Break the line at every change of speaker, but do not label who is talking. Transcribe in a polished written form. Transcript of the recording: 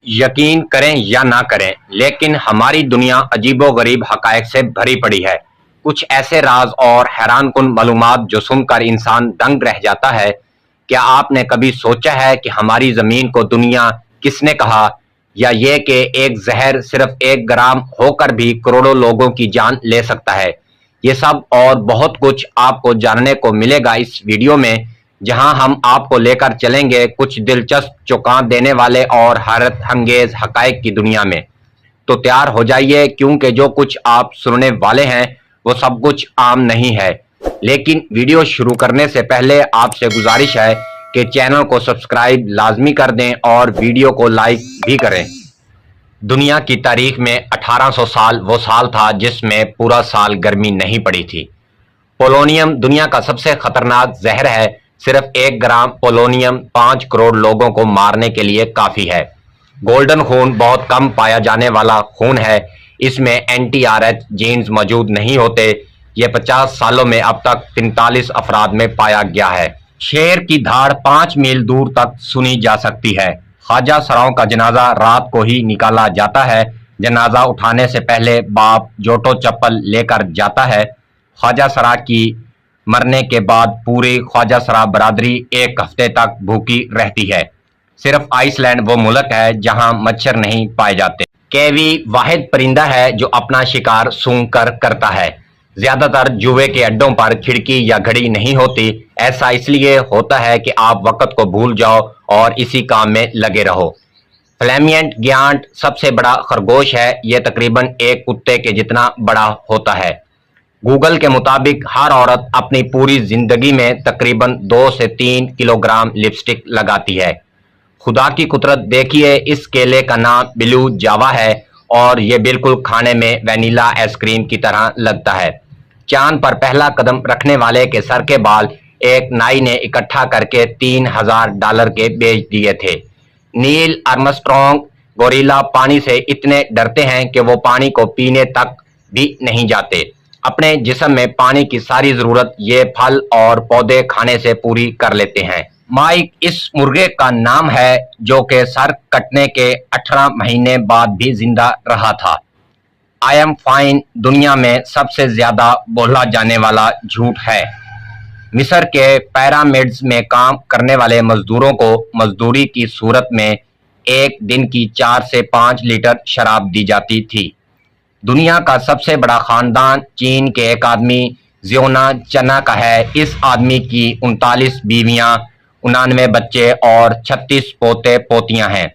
یقین کریں یا نہ کریں لیکن ہماری دنیا عجیب و غریب حقائق سے بھری پڑی ہے۔ کچھ ایسے راز اور حیران کن معلومات جو سن کر انسان دنگ رہ جاتا ہے۔ کیا آپ نے کبھی سوچا ہے کہ ہماری زمین کو دنیا کس نے کہا، یا یہ کہ ایک زہر صرف 1 گرام ہو کر بھی کروڑوں لوگوں کی جان لے سکتا ہے؟ یہ سب اور بہت کچھ آپ کو جاننے کو ملے گا اس ویڈیو میں، جہاں ہم آپ کو لے کر چلیں گے کچھ دلچسپ، چونکا دینے والے اور حیرت انگیز حقائق کی دنیا میں۔ تو تیار ہو جائیے، کیونکہ جو کچھ آپ سننے والے ہیں وہ سب کچھ عام نہیں ہے۔ لیکن ویڈیو شروع کرنے سے پہلے آپ سے گزارش ہے کہ چینل کو سبسکرائب لازمی کر دیں اور ویڈیو کو لائک بھی کریں۔ دنیا کی تاریخ میں 1800 سال وہ سال تھا جس میں پورا سال گرمی نہیں پڑی تھی۔ پولونیم دنیا کا سب سے خطرناک زہر ہے۔ صرف 1 گرام پولونیم 5 کروڑ لوگوں کو مارنے کے لیے کافی ہے۔ گولڈن خون بہت کم پایا جانے والا خون ہے۔ اس میں اینٹی آر ایچ جینز موجود نہیں ہوتے۔ یہ 50 سالوں میں اب تک 43 افراد میں پایا گیا ہے۔ شیر کی دھاڑ 5 میل دور تک سنی جا سکتی ہے۔ خواجہ سراؤں کا جنازہ رات کو ہی نکالا جاتا ہے۔ جنازہ اٹھانے سے پہلے باپ جوٹو چپل لے کر جاتا ہے۔ خواجہ سرا کی مرنے کے بعد پوری خواجہ سرا برادری 1 ہفتے تک بھوکی رہتی ہے۔ صرف آئس لینڈ وہ ملک ہے جہاں مچھر نہیں پائے جاتے۔ کیوی واحد پرندہ ہے جو اپنا شکار سونگھ کر کرتا ہے۔ زیادہ تر جوئے کے اڈوں پر کھڑکی یا گھڑی نہیں ہوتی۔ ایسا اس لیے ہوتا ہے کہ آپ وقت کو بھول جاؤ اور اسی کام میں لگے رہو۔ فلیمینٹ گیانٹ سب سے بڑا خرگوش ہے۔ یہ تقریباً ایک کتے کے جتنا بڑا ہوتا ہے۔ گوگل کے مطابق ہر عورت اپنی پوری زندگی میں تقریباً 2 سے 3 کلو گرام لپسٹک لگاتی ہے۔ خدا کی قدرت دیکھیے، اس کیلے کا نام بلو جاوا ہے اور یہ بالکل کھانے میں وینیلا آئس کریم کی طرح لگتا ہے۔ چاند پر پہلا قدم رکھنے والے کے سر کے بال ایک نائی نے اکٹھا کر کے $3000 کے بیچ دیے تھے۔ نیل آرمسٹرانگ گوریلا پانی سے اتنے ڈرتے ہیں کہ وہ پانی کو پینے تک بھی نہیں جاتے۔ اپنے جسم میں پانی کی ساری ضرورت یہ پھل اور پودے کھانے سے پوری کر لیتے ہیں۔ مائک اس مرغے کا نام ہے جو کہ سر کٹنے کے 18 مہینے بعد بھی زندہ رہا تھا۔ آئی ایم فائن دنیا میں سب سے زیادہ بولا جانے والا جھوٹ ہے۔ مصر کے پیرامڈز میں کام کرنے والے مزدوروں کو مزدوری کی صورت میں ایک دن کی 4 سے 5 لیٹر شراب دی جاتی تھی۔ دنیا کا سب سے بڑا خاندان چین کے ایک آدمی زیونا چنا کا ہے۔ اس آدمی کی 39 بیویاں، 99 بچے اور 36 پوتے پوتیاں ہیں۔